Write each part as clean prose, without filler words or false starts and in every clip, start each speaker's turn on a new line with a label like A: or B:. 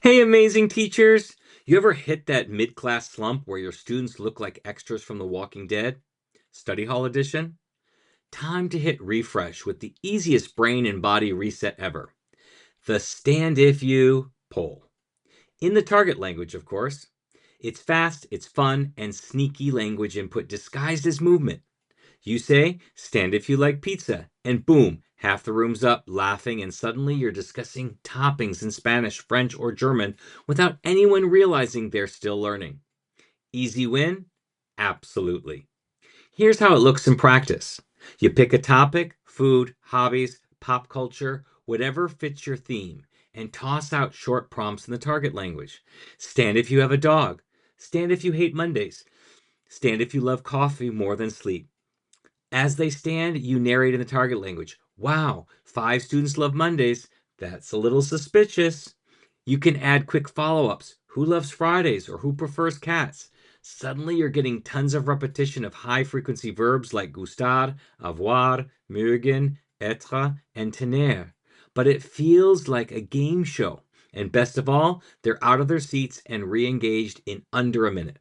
A: Hey, amazing teachers! You ever hit that mid class slump where your students look like extras from The Walking Dead? Study Hall Edition? Time to hit refresh with the easiest brain and body reset ever, the Stand If You poll. In the target language, of course. It's fast, it's fun, and sneaky language input disguised as movement. You say, stand if you like pizza, and boom, half the room's up laughing, and suddenly you're discussing toppings in Spanish, French, or German without anyone realizing they're still learning. Easy win? Absolutely. Here's how it looks in practice. You pick a topic, food, hobbies, pop culture, whatever fits your theme, and toss out short prompts in the target language. Stand if you have a dog. Stand if you hate Mondays. Stand if you love coffee more than sleep. As they stand, you narrate in the target language. Wow, 5 students love Mondays. That's a little suspicious. You can add quick follow ups. Who loves Fridays or who prefers cats? Suddenly, you're getting tons of repetition of high frequency verbs like gustar, avoir, mögen, être, and tener. But it feels like a game show. And best of all, they're out of their seats and re engaged in under a minute.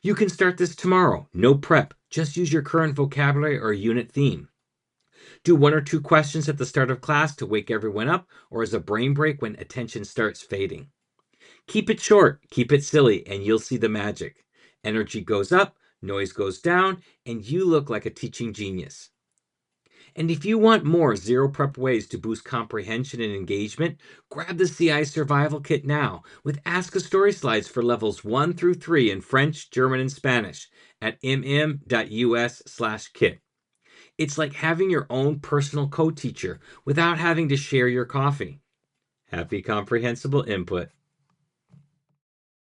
A: You can start this tomorrow. No prep. Just use your current vocabulary or unit theme. Do 1 or 2 questions at the start of class to wake everyone up or as a brain break when attention starts fading. Keep it short, keep it silly, and you'll see the magic. Energy goes up, noise goes down, and you look like a teaching genius. And if you want more zero prep ways to boost comprehension and engagement, grab the CI Survival Kit now with Ask a Story slides for levels 1 through 3 in French, German, and Spanish at mm.us/kit. It's like having your own personal co teacher without having to share your coffee. Happy comprehensible input.